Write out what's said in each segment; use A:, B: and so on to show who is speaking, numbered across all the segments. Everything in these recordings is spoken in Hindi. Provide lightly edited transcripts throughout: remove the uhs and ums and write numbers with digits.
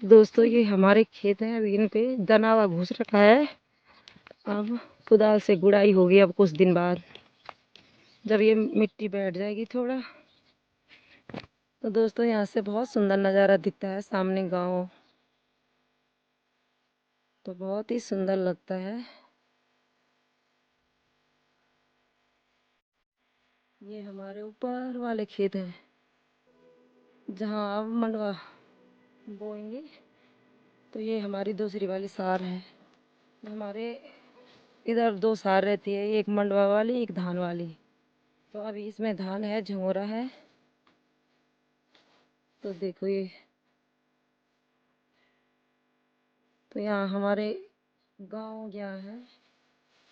A: दोस्तों ये हमारे खेत हैं, अभी इन पे दनावा घुस रखा है। अब कुदाल से गुड़ाई होगी अब कुछ दिन बाद, जब ये मिट्टी बैठ जाएगी थोड़ा। तो दोस्तों यहाँ से बहुत सुंदर नज़ारा दिखता है, सामने गांव, तो बहुत ही सुंदर लगता है। ये हमारे ऊपर वाले खेत हैं जहाँ अब मंडवा बोएंगे। तो ये हमारी दूसरी वाली सार है। हमारे इधर दो सार रहती है, एक मंडवा वाली एक धान वाली। तो अभी इसमें धान है, झंगोरा है। तो देखो ये, तो यहाँ हमारे गांव गया है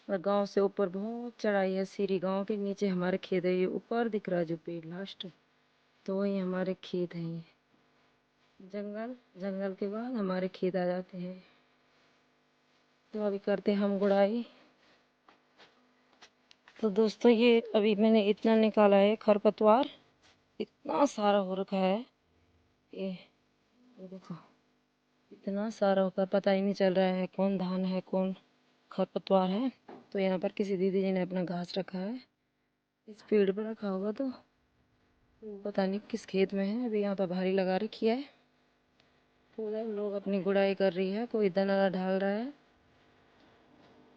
A: और गांव से ऊपर बहुत चढ़ाई है सीढ़ी। गांव के नीचे हमारे खेत है, ये ऊपर दिख रहा है जो पेड़ लास्ट, तो वही हमारे खेत हैं। ये जंगल, जंगल के बाद हमारे खेत आ जाते हैं। तो अभी करते हैं हम गुड़ाई। तो दोस्तों ये अभी मैंने इतना निकाला है खरपतवार, इतना सारा हो रखा है। ये देखो, इतना सारा होकर पता ही नहीं चल रहा है कौन धान है कौन खरपतवार है। तो यहाँ पर किसी दीदी जी ने अपना घास रखा है, इस पेड़ पर रखा होगा, तो पता नहीं किस खेत में है। अभी यहाँ पर भारी लगा रखी है, पूरा लोग अपनी गुड़ाई कर रही है, कोई दाना ढाल रहा है।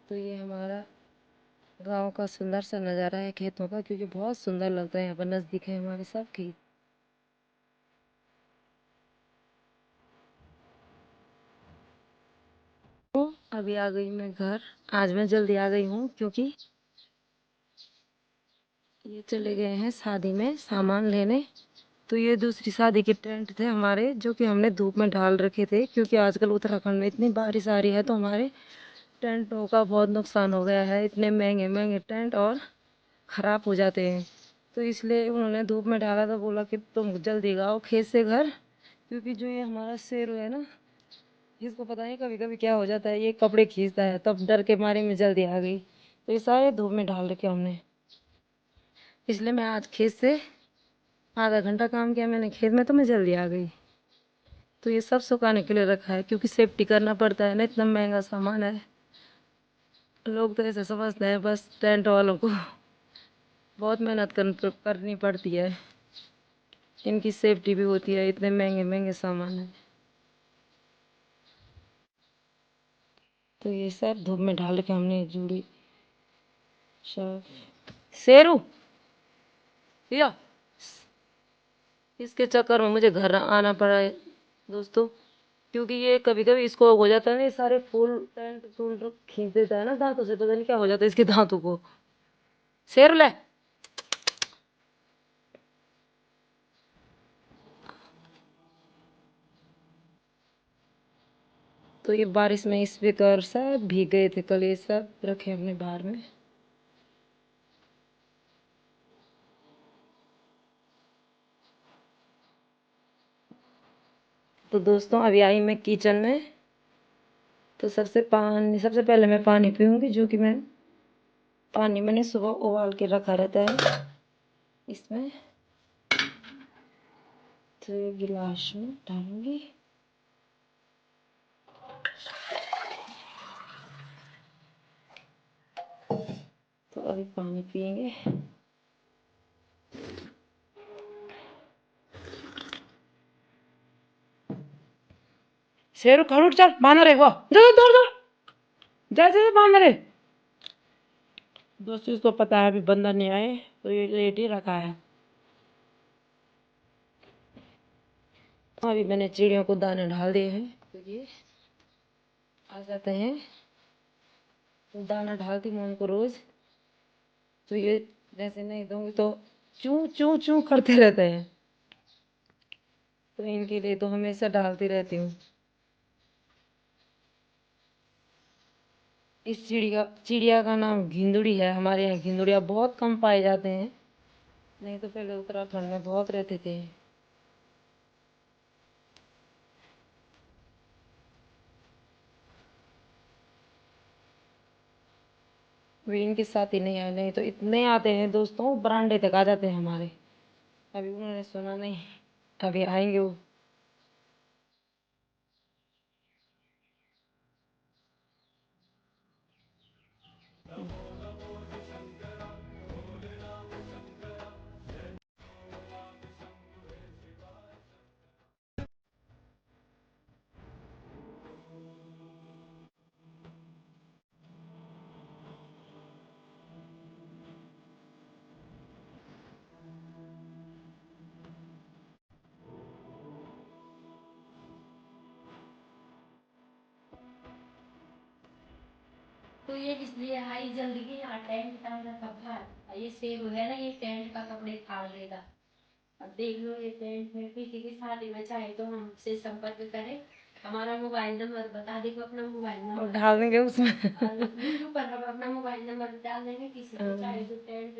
A: तो ये हमारा गांव का सुंदर सा नज़ारा है खेतों का, क्योंकि बहुत सुंदर लगता है। यहाँ पर नज़दीक है हमारे सब खेत। तो अभी आ गई मैं घर। आज मैं जल्दी आ गई हूँ क्योंकि ये चले गए हैं शादी में सामान लेने। तो ये दूसरी शादी के टेंट थे हमारे, जो कि हमने धूप में डाल रखे थे, क्योंकि आजकल उत्तराखंड में इतनी बारिश आ रही है तो हमारे टेंटों का बहुत नुकसान हो गया है। इतने महंगे महंगे टेंट और ख़राब हो जाते हैं, तो इसलिए उन्होंने धूप में डाला। तो बोला कि तुम जल्दी आओ खेत से घर, क्योंकि जो ये हमारा शेर है ना, इसको पता नहीं कभी कभी क्या हो जाता है, ये कपड़े खींचता है। तब डर के मारे में जल्दी आ गई, तो ये सारे धूप में डाल रखे हमने। इसलिए मैं आज खेत से आधा घंटा काम किया मैंने खेत में, तो मैं जल्दी आ गई। तो ये सब सुखाने के लिए रखा है, क्योंकि सेफ्टी करना पड़ता है ना, इतना महंगा सामान है। लोग तो ऐसे समझते हैं बस टेंट वालों को बहुत मेहनत करनी पड़ती है, इनकी सेफ्टी भी होती है, इतने महंगे महंगे सामान है। तो ये सब धूप में डाल के हमने जूड़ी सब। शेरू या, इसके चक्कर में मुझे घर आना पड़ा है दोस्तों, क्योंकि ये कभी कभी इसको हो जाता है ना, ये सारे फूल टेंट टूल खींच देता है ना दांतों से, पता नहीं क्या हो जाता है इसके दांतों को। शेरू ले। तो ये बारिश में इस बेकार सब भीग गए थे कल, ये सब रखे हमने बाहर में। तो दोस्तों अभी आई मैं किचन में। तो सबसे पहले मैं पानी पीऊँगी, जो कि पानी मैंने सुबह उबाल के रखा रहता है इसमें। तो ये गिलास में डालूंगी। तो अभी पानी पियेंगे। शेरू खड़ उठ, चल बांध रहे वो, जा जा जा जा जा बांध रहे। दोस्तों इसको पता है अभी बंदा नहीं आए, तो ये लेट ही रखा है। अभी मैंने चिड़ियों को दाने डाल दिए हैं, तो ये आ जाते हैं। दाना डालती हूँ उनको रोज। तो ये जैसे नहीं दूंगी तो चू चू चू करते रहते हैं, तो इनके लिए तो हमेशा डालती रहती हूँ। इस चिड़िया का नाम घिंदुड़ी है। हमारे यहाँ घिंदुड़िया बहुत कम पाए जाते हैं, नहीं तो पहले उत्तराखंड में बहुत रहते थे। वे इनके साथ ही नहीं आए, नहीं तो इतने आते हैं दोस्तों, बरामदे तक आ जाते हैं हमारे। अभी उन्होंने सुना नहीं, अभी आएंगे वो।
B: तो ये इसलिए आई जल्दी की यहाँ टेंट डाल रखा बाहर। ये सेब है ना, ये टेंट का कपड़े फाड़ देगा। अब देख लो, ये टेंट में किसी की शादी में चाहे तो हमसे संपर्क करें। हमारा मोबाइल नंबर बता देगा, अपना मोबाइल नंबर
A: डाल देंगे उसमें।
B: वीडियो पर हम अपना मोबाइल नंबर डाल देंगे। किसी को चाहे तो टेंट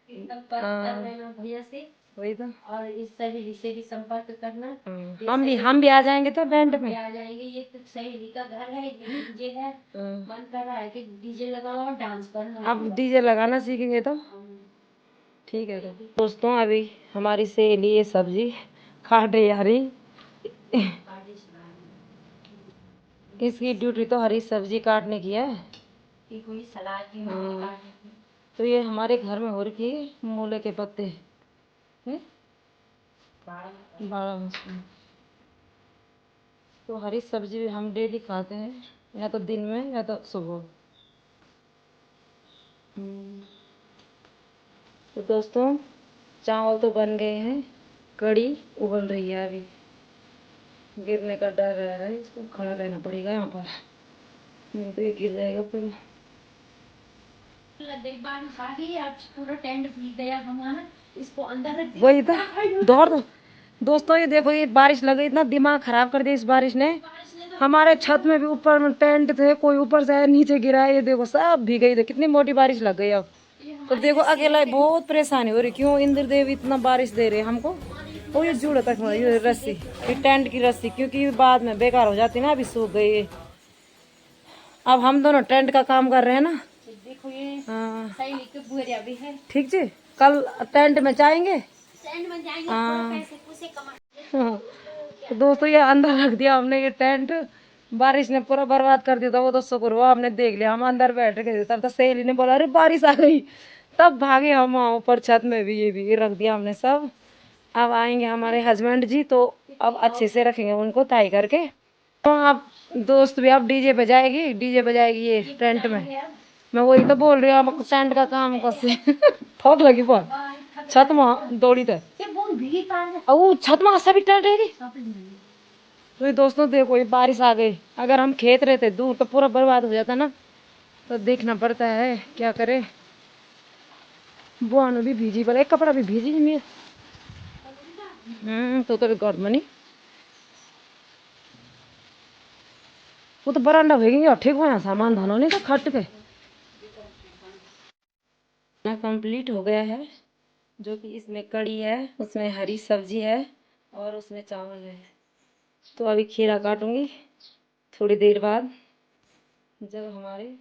B: संपर्क कर लेना भैया से।
A: वही तो।
B: और इस सहेली से भी संपर्क करना।
A: हम भी आ जाएंगे तो टेंट में
B: आ जाएंगे। ये तो सहेली का घर है, ये डीजे है। मन कर रहा है कि डीजे लगाओ और डांस करना।
A: अब डीजे लगाना सीखेंगे तो ठीक है। तो दोस्तों अभी हमारी सहेली ये सब्जी काट रही हरी। इसकी ड्यूटी तो हरी सब्जी काटने की है।
B: कोई सलाद की
A: तो ये हमारे घर में हो रखी है मूले के पत्ते हैं। तो हरी सब्जी हम डेली खाते हैं, या तो दिन में या तो सुबह। तो दोस्तों चावल तो बन गए हैं, कड़ी उबल रही है। अभी गिरने का डर रह रहा है, इसको खड़ा रहना पड़ेगा यहाँ पर, नहीं तो ये गिर जाएगा फिर।
B: पूरा टेंट भीग गया हमारा। इसको अंदर
A: वही तो दौड़ दो। दोस्तों ये देखो, ये बारिश लग गई, इतना दिमाग खराब कर दिया इस बारिश ने। हमारे छत में भी ऊपर में टेंट थे, कोई ऊपर से नीचे गिरा है, ये देखो सब भीग गई थी। कितनी मोटी बारिश लग गई। अब तो देखो अकेला बहुत परेशानी हो रही। क्यों इंद्र देव इतना बारिश दे रहे हमको। तो ये जुड़ तक ये रस्सी, ये टेंट की रस्सी, क्योंकि बाद में बेकार हो जाती ना, अभी सूख गई। अब हम दोनों टेंट का काम कर रहे हैं ना।
B: देखो ये
A: हाँ
B: भी है।
A: ठीक जी, कल टेंट में जाएंगे।
B: हाँ।
A: हाँ। तो दोस्तों ये अंदर रख दिया हमने ये टेंट, बारिश ने पूरा बर्बाद कर दिया था। वो तो शुक्र हुआ हमने देख लिया, हम अंदर बैठ गए। तब तो सहेली ने बोला अरे बारिश आ गई, तब भागे हम वहाँ ऊपर छत में भी। ये भी रख दिया हमने सब। अब आएंगे हमारे हस्बैंड जी, तो अब अच्छे से रखेंगे उनको ताई करके। तो अब दोस्त भी अब डीजे बजाएगी, डीजे बजाएगी ये टेंट में। मैं वही तो बोल रही हूँ, अब टेंट का काम कैसे ठोक लगी बहुत छत में दौड़ी थे। अब छत में सभी टेंट रहेगी। तो ये दोस्तों देखो ये बारिश आ गई। अगर हम खेत रहते दूर तो पूरा बर्बाद हो जाता ना। तो देखना पड़ता है क्या करे। बुआनो भी भीजी, बोले कपड़ा भी भीजी नहीं है। तो घर में नहीं, वो तो बरांडा भेगेंगे ठीक हुआ सामान धानो नहीं तो खट के ना कंप्लीट हो गया है। जो कि इसमें कड़ी है, उसमें हरी सब्जी है और उसमें चावल है। तो अभी खीरा काटूंगी थोड़ी देर बाद, जब हमारे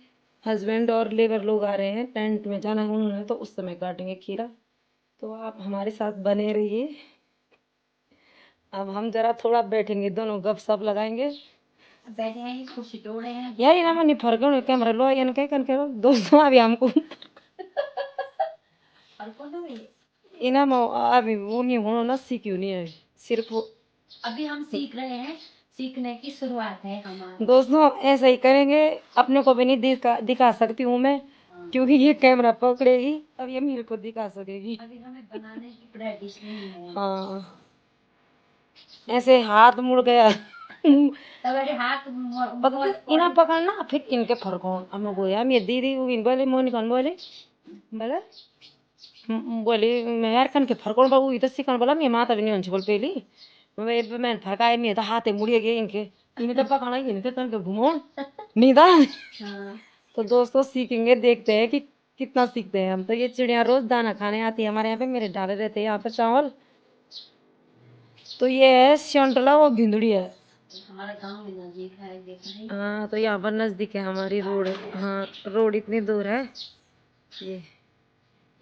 A: हस्बैंड और लेबर लोग आ रहे हैं, टेंट में जाना है उन्होंने, तो उस समय काटेंगे खीरा। तो आप हमारे साथ बने रहिए। अब हम जरा थोड़ा बैठेंगे, दोनों गपशप लगाएंगे।
B: बैठे हैं कुर्सी तोड़े हैं
A: यार इना मनी फर्क है कैमरा लो यान कह कन करो दोस्तों। अभी हमको इना में अभी वो नहीं होना ना, सीखी नहीं है सिर्फ।
B: अभी हम सीख रहे हैं, सीखने की शुरुआत है हमारी।
A: दोस्तों ऐसा ही करेंगे, अपने को भी नहीं दिखा सकती हूँ मैं, क्योंकि ये कैमरा पकड़ेगी। अब ये मेरे को दिखा सकेगी।
B: अभी हमें बनाने की प्रैक्टिस नहीं है।
A: हाँ ऐसे हाथ मुड़ गया
B: हाथ
A: इना पकड़ना फिर इनके फर्क हो। हम गोया मैं दीदी बोले मोनिका बोले बोले बोले मैं यार कन के फर्क बाबू इधर सिकन बोला मैं माता भी नहीं हुन्छ बोल पहली मैं फरकाए मैं तो हाथे मुड़िए गए इनके, इन्हें तो पकड़ा इनके कन के घुमाओ नहीं था। तो दोस्तों सीखेंगे, देखते हैं कि कितना सीखते हैं हम। तो ये चिड़िया रोज दाना खाने आती है हमारे यहाँ पे, मेरे डाले रहते हैं यहाँ पे चावल। तो ये है श्योंटला, वो गिंदड़ी है
B: हमारे गांव में नजदीक है, देखा है।
A: हाँ तो यहाँ पर नजदीक है हमारी रोड। हाँ रोड इतनी दूर है,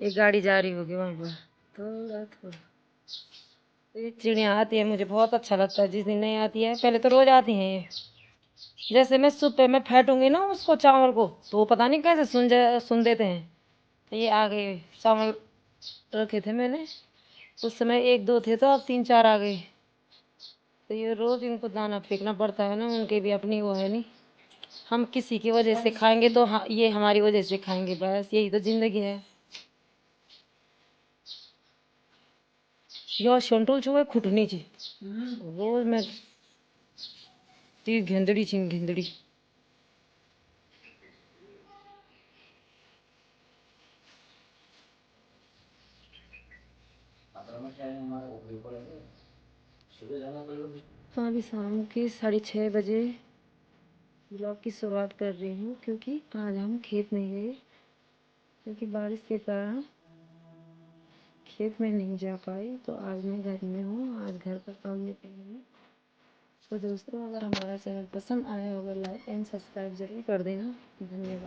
A: ये गाड़ी जा रही होगी वहाँ पर थोड़ा थोड़ा। तो ये चिड़िया आती है, मुझे बहुत अच्छा लगता है। जिस दिन नहीं आती है, पहले तो रोज आती हैं ये। जैसे मैं सुबह में फेंटूंगी ना उसको चावल को, तो पता नहीं कैसे सुन देते हैं। तो ये आ गए चावल रखे थे मैंने उस समय, एक दो थे तो अब तीन चार आ गए। तो ये रोज इनको दाना फेंकना पड़ता है ना, उनके भी अपनी वो है नहीं। हम किसी की वजह से खाएंगे तो हाँ, ये हमारी वजह से खाएंगे, बस यही तो जिंदगी है। यो शंटोल छुए खुटनी छी रोज मैं ती घेंदड़ी छी घेंदड़ी। तो अभी शाम के 6:30 बजे ब्लॉग की शुरुआत कर रही हूँ, क्योंकि आज हम खेत नहीं गए, क्योंकि बारिश के कारण खेत में नहीं जा पाई। तो आज मैं घर में हूँ, आज घर का काम निपटाई हूँ। तो दोस्तों, अगर हमारा चैनल पसंद आया होगा लाइक एंड सब्सक्राइब जरूर कर देना। धन्यवाद।